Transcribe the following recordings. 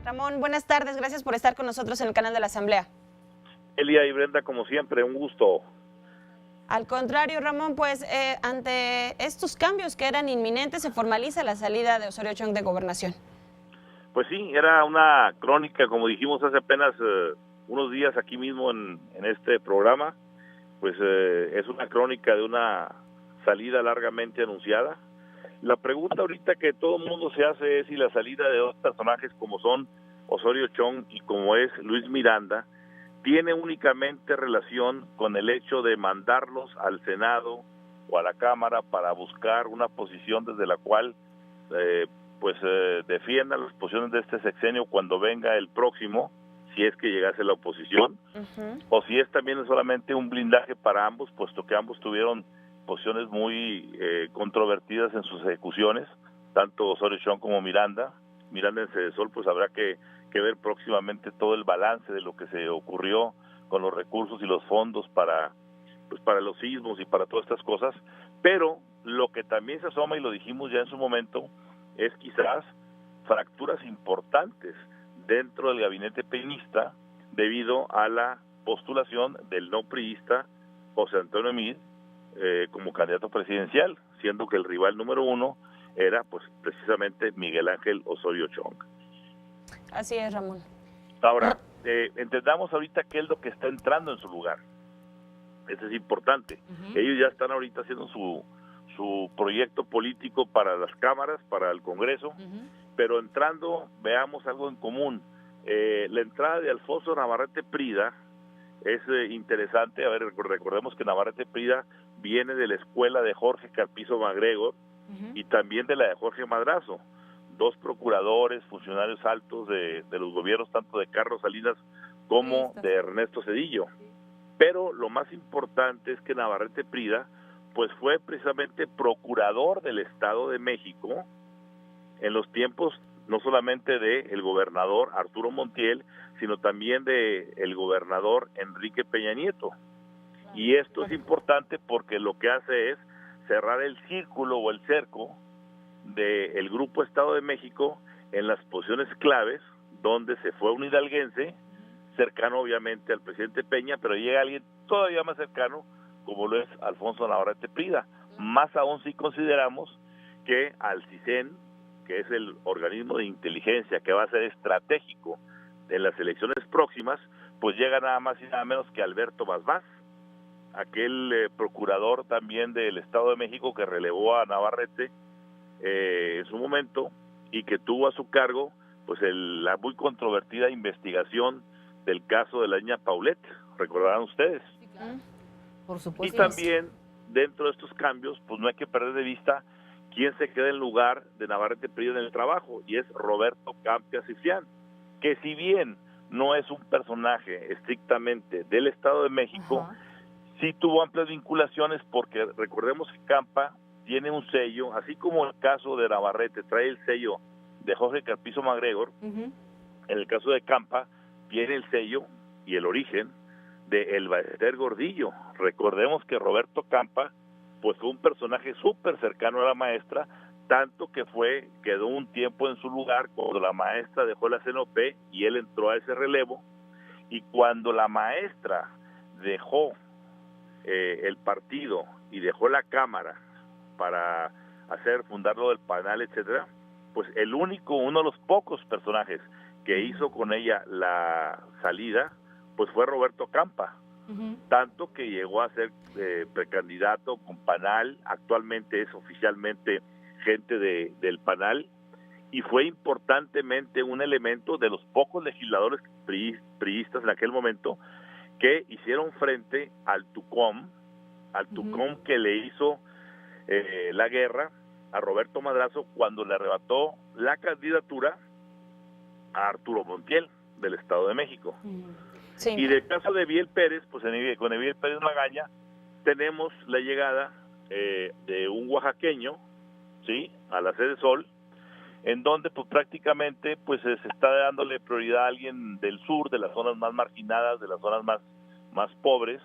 Ramón, buenas tardes, gracias por estar con nosotros en el canal de la Asamblea. Elia y Brenda, como siempre, un gusto. Al contrario, Ramón, pues ante estos cambios que eran inminentes, se formaliza la salida de Osorio Chong de Gobernación. Pues sí, era una crónica, como dijimos hace apenas unos días aquí mismo en este programa, pues es una crónica de una salida largamente anunciada. La pregunta ahorita que todo el mundo se hace es si la salida de dos personajes como son Osorio Chong y como es Luis Miranda tiene únicamente relación con el hecho de mandarlos al Senado o a la Cámara para buscar una posición desde la cual defiendan las posiciones de este sexenio cuando venga el próximo, si es que llegase la oposición, o si es también solamente un blindaje para ambos, puesto que ambos tuvieron posiciones muy controvertidas en sus ejecuciones, tanto Osorio Chong como Miranda en Cedesol, pues habrá que ver próximamente todo el balance de lo que se ocurrió con los recursos y los fondos para los sismos y para todas estas cosas, pero lo que también se asoma, y lo dijimos ya en su momento, es quizás fracturas importantes dentro del gabinete peñista debido a la postulación del no priista José Antonio Meade como candidato presidencial, siendo que el rival número uno era pues precisamente Miguel Ángel Osorio Chong. Así es, Ramón. Ahora, entendamos ahorita qué es lo que está entrando en su lugar. Eso es importante. Ellos ya están ahorita haciendo su proyecto político para las cámaras, para el Congreso, pero entrando, veamos algo en común. La entrada de Alfonso Navarrete Prida es interesante. A ver, recordemos que Navarrete Prida viene de la escuela de Jorge Carpizo MacGregor y también de la de Jorge Madrazo, dos procuradores, funcionarios altos de los gobiernos tanto de Carlos Salinas como de Ernesto Zedillo. Pero lo más importante es que Navarrete Prida pues fue precisamente procurador del Estado de México en los tiempos no solamente del gobernador Arturo Montiel, sino también del gobernador Enrique Peña Nieto. Y esto es importante porque lo que hace es cerrar el círculo o el cerco del Grupo Estado de México en las posiciones claves, donde se fue un hidalguense, cercano obviamente al presidente Peña, pero llega alguien todavía más cercano, como lo es Alfonso Navarrete Prida. Más aún si consideramos que al CISEN, que es el organismo de inteligencia que va a ser estratégico en las elecciones próximas, pues llega nada más y nada menos que Alberto Basbás, aquel procurador también del Estado de México que relevó a Navarrete en su momento y que tuvo a su cargo pues la muy controvertida investigación del caso de la niña Paulette, recordarán ustedes. Sí, claro. Por supuesto. Y también dentro de estos cambios pues no hay que perder de vista quién se queda en lugar de Navarrete Prida en el trabajo, y es Roberto Campia Cifián, que si bien no es un personaje estrictamente del Estado de México, sí tuvo amplias vinculaciones, porque recordemos que Campa tiene un sello, así como el caso de Navarrete trae el sello de Jorge Carpizo MacGregor, en el caso de Campa tiene el sello y el origen de El Ballester Gordillo. Recordemos que Roberto Campa pues fue un personaje súper cercano a la maestra, tanto que quedó un tiempo en su lugar cuando la maestra dejó la CNOP y él entró a ese relevo, y cuando la maestra dejó el partido y dejó la Cámara para fundar lo del PANAL, etcétera, pues uno de los pocos personajes que hizo con ella la salida, pues fue Roberto Campa, tanto que llegó a ser precandidato con PANAL, actualmente es oficialmente gente del PANAL, y fue importantemente un elemento de los pocos legisladores priistas en aquel momento que hicieron frente al TUCOM que le hizo la guerra a Roberto Madrazo cuando le arrebató la candidatura a Arturo Montiel del Estado de México. Sí. Y del caso de Eviel Pérez, pues con Eviel Pérez Magaña tenemos la llegada de un oaxaqueño, ¿sí?, a la Cedesol, en donde pues prácticamente pues se está dándole prioridad a alguien del sur, de las zonas más marginadas, de las zonas más pobres,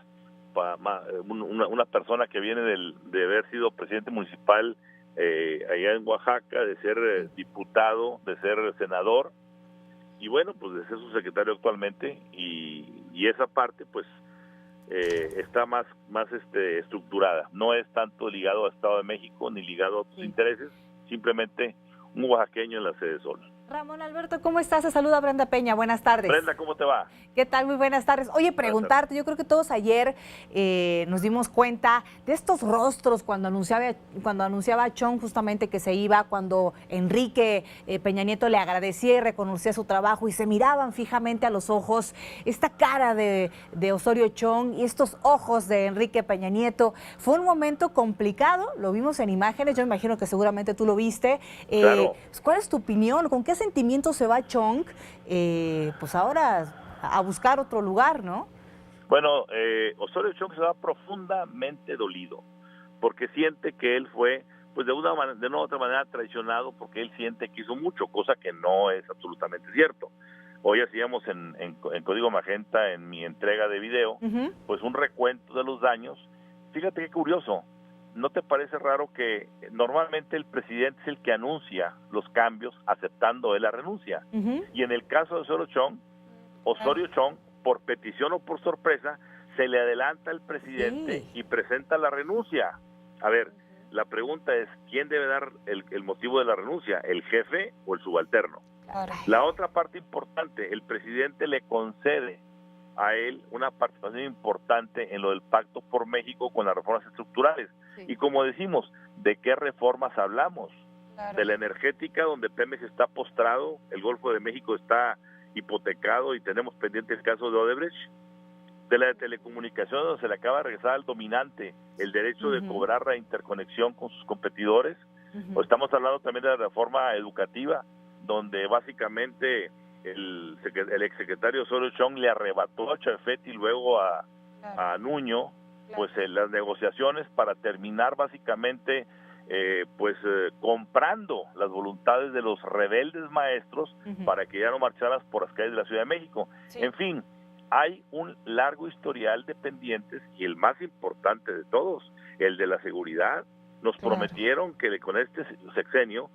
una persona que viene de haber sido presidente municipal allá en Oaxaca, de ser diputado, de ser senador, y bueno, pues de ser su secretario actualmente, y esa parte pues está más estructurada, no es tanto ligado al Estado de México ni ligado a otros intereses, simplemente un oaxaqueño en la sede Sol. Ramón Alberto, ¿cómo estás? Se saluda Brenda Peña, buenas tardes. Brenda, ¿cómo te va? ¿Qué tal? Muy buenas tardes. Oye, preguntarte, yo creo que todos ayer nos dimos cuenta de estos rostros cuando anunciaba a Chong justamente que se iba, cuando Enrique Peña Nieto le agradecía y reconocía su trabajo y se miraban fijamente a los ojos, esta cara de Osorio Chong y estos ojos de Enrique Peña Nieto. Fue un momento complicado, lo vimos en imágenes, yo imagino que seguramente tú lo viste. Claro. ¿Cuál es tu opinión? ¿Con qué sentimiento se va Chong? Pues ahora a buscar otro lugar, ¿no? Bueno, Osorio Chong se va profundamente dolido, porque siente que él fue, pues de una u otra manera traicionado, porque él siente que hizo mucho, cosa que no es absolutamente cierto. Hoy hacíamos en Código Magenta, en mi entrega de video, pues un recuento de los daños. Fíjate qué curioso, ¿no te parece raro que normalmente el presidente es el que anuncia los cambios aceptando él la renuncia? Y en el caso de Osorio Chong, por petición o por sorpresa, se le adelanta al presidente y presenta la renuncia. A ver, la pregunta es, ¿quién debe dar el motivo de la renuncia? ¿El jefe o el subalterno? Claro. La otra parte importante, el presidente le concede a él una participación importante en lo del Pacto por México con las reformas estructurales. Y como decimos, ¿de qué reformas hablamos? Claro. De la energética, donde Pemex está postrado, el Golfo de México está hipotecado y tenemos pendiente el caso de Odebrecht, de la de telecomunicaciones, donde se le acaba de regresar al dominante el derecho de cobrar la interconexión con sus competidores, o estamos hablando también de la reforma educativa, donde básicamente el exsecretario Osorio Chong le arrebató a Chafet y luego a Nuño, pues las negociaciones para terminar básicamente comprando las voluntades de los rebeldes maestros para que ya no marcharan por las calles de la Ciudad de México. En fin, hay un largo historial de pendientes y el más importante de todos, el de la seguridad. Nos prometieron que con este sexenio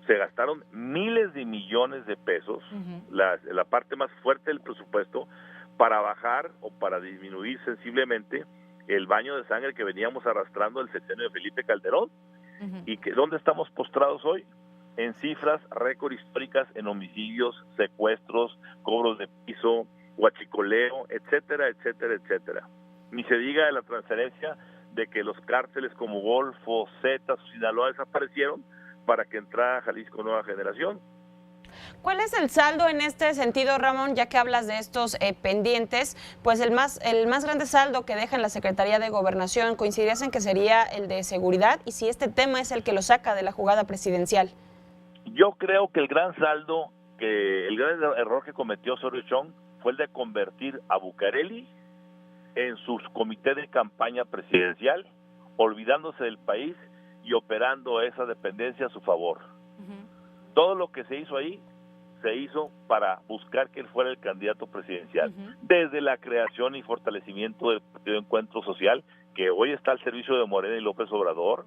se gastaron miles de millones de pesos, la parte más fuerte del presupuesto, para bajar o para disminuir sensiblemente el baño de sangre que veníamos arrastrando del sexenio de Felipe Calderón. ¿Y dónde estamos postrados hoy? En cifras récord históricas en homicidios, secuestros, cobros de piso, huachicoleo, etcétera, etcétera, etcétera. Ni se diga de la transferencia de que los cárteles como Golfo, Zetas, Sinaloa desaparecieron para que entrara Jalisco Nueva Generación. ¿Cuál es el saldo en este sentido, Ramón? Ya que hablas de estos pendientes, pues el más grande saldo que deja en la Secretaría de Gobernación, ¿coincidirías en que sería el de seguridad? Y si este tema es el que lo saca de la jugada presidencial. Yo creo que el gran error que cometió Osorio Chong fue el de convertir a Bucareli en su comité de campaña presidencial, olvidándose del país y operando esa dependencia a su favor. Todo lo que se hizo ahí se hizo para buscar que él fuera el candidato presidencial, desde la creación y fortalecimiento del Partido Encuentro Social, que hoy está al servicio de Morena y López Obrador,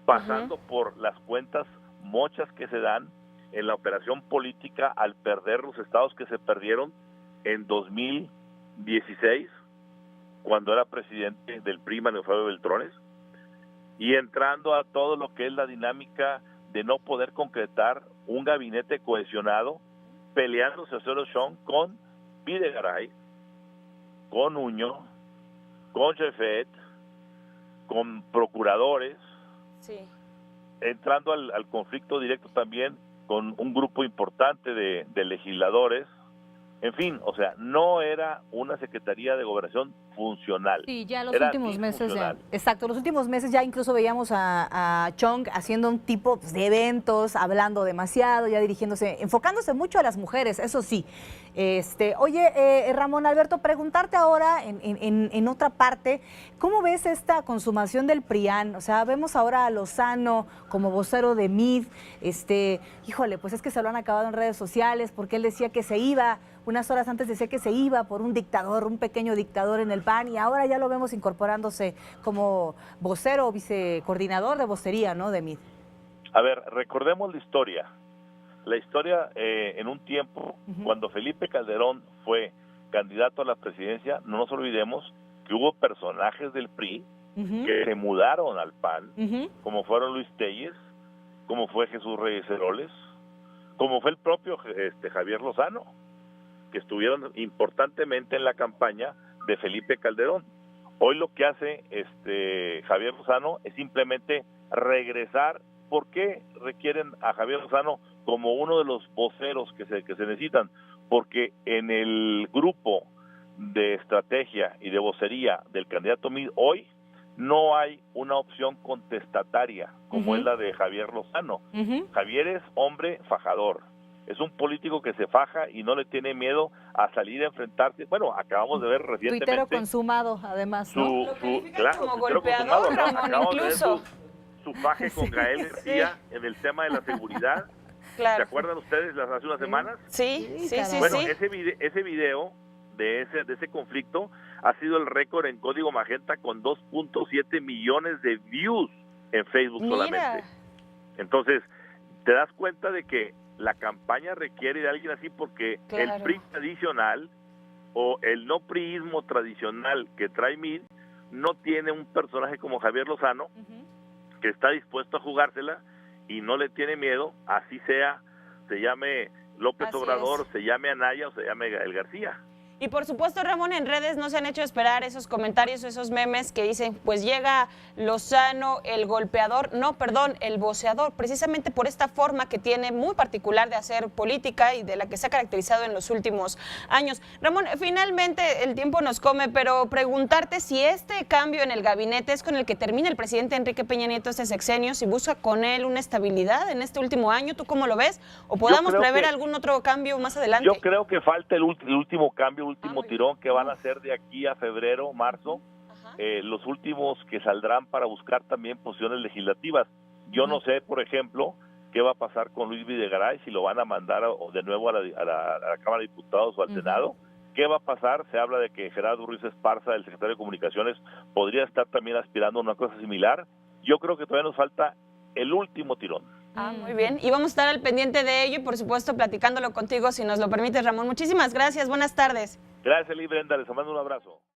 pasando por las cuentas mochas que se dan en la operación política al perder los estados que se perdieron en 2016, cuando era presidente del PRI, Manuel Fabio Beltrones, y entrando a todo lo que es la dinámica de no poder concretar un gabinete cohesionado, peleándose Osorio Chong con Videgaray, con Nuño, con Chafet, con procuradores, entrando al conflicto directo también con un grupo importante de legisladores. En fin, o sea, no era una Secretaría de Gobernación funcional. Sí, ya los últimos meses ya. Exacto, los últimos meses ya incluso veíamos a Chong haciendo un tipo de eventos, hablando demasiado, ya dirigiéndose, enfocándose mucho a las mujeres, eso sí. Oye, Ramón Alberto, preguntarte ahora en otra parte, ¿cómo ves esta consumación del PRIAN? O sea, vemos ahora a Lozano como vocero de MID, híjole, pues es que se lo han acabado en redes sociales porque él decía que se iba, unas horas antes decía que se iba por un dictador, un pequeño dictador en el PAN, y ahora ya lo vemos incorporándose como vocero o vicecoordinador de vocería, ¿no?, de MID. A ver, recordemos la historia. la historia en un tiempo, cuando Felipe Calderón fue candidato a la presidencia, no nos olvidemos que hubo personajes del PRI que se mudaron al PAN, como fueron Luis Telles, como fue Jesús Reyes Heroles, como fue el propio Javier Lozano, que estuvieron importantemente en la campaña de Felipe Calderón. Hoy lo que hace Javier Lozano es simplemente regresar. ¿Por qué requieren a Javier Lozano como uno de los voceros que se necesitan? Porque en el grupo de estrategia y de vocería del candidato Mid hoy no hay una opción contestataria como es la de Javier Lozano. Javier es hombre fajador, es un político que se faja y no le tiene miedo a salir a enfrentarse. Bueno, acabamos de ver recientemente... Tuitero consumado, además, ¿no? Claro, como golpeador, Ramón, incluso. Su faje con Gael García en el tema de la seguridad. Claro. ¿Se acuerdan ustedes hace unas semanas? Sí. Bueno, ese video de ese conflicto ha sido el récord en Código Magenta con 2.7 millones de views en Facebook solamente. Entonces, te das cuenta de que la campaña requiere de alguien así porque el PRI tradicional o el no priismo tradicional que trae Mid no tiene un personaje como Javier Lozano que está dispuesto a jugársela y no le tiene miedo, así sea, se llame López Obrador, se llame Anaya o se llame Gael García. Y por supuesto, Ramón, en redes no se han hecho esperar esos comentarios, esos memes que dicen, pues llega Lozano, el golpeador, no, perdón, el voceador, precisamente por esta forma que tiene muy particular de hacer política y de la que se ha caracterizado en los últimos años. Ramón, finalmente el tiempo nos come, pero preguntarte si este cambio en el gabinete es con el que termina el presidente Enrique Peña Nieto este sexenio, si busca con él una estabilidad en este último año, ¿tú cómo lo ves? ¿O podamos prever algún otro cambio más adelante? Yo creo que falta el último cambio, último tirón que van a hacer de aquí a febrero, marzo, los últimos que saldrán para buscar también posiciones legislativas. Yo no sé, por ejemplo, qué va a pasar con Luis Videgaray, si lo van a mandar de nuevo a la Cámara de Diputados o al Senado. ¿Qué va a pasar? Se habla de que Gerardo Ruiz Esparza, el secretario de Comunicaciones, podría estar también aspirando a una cosa similar. Yo creo que todavía nos falta el último tirón. Muy bien, y vamos a estar al pendiente de ello y por supuesto platicándolo contigo si nos lo permites, Ramón. Muchísimas gracias, buenas tardes. Gracias, Eli Brenda, les mando un abrazo.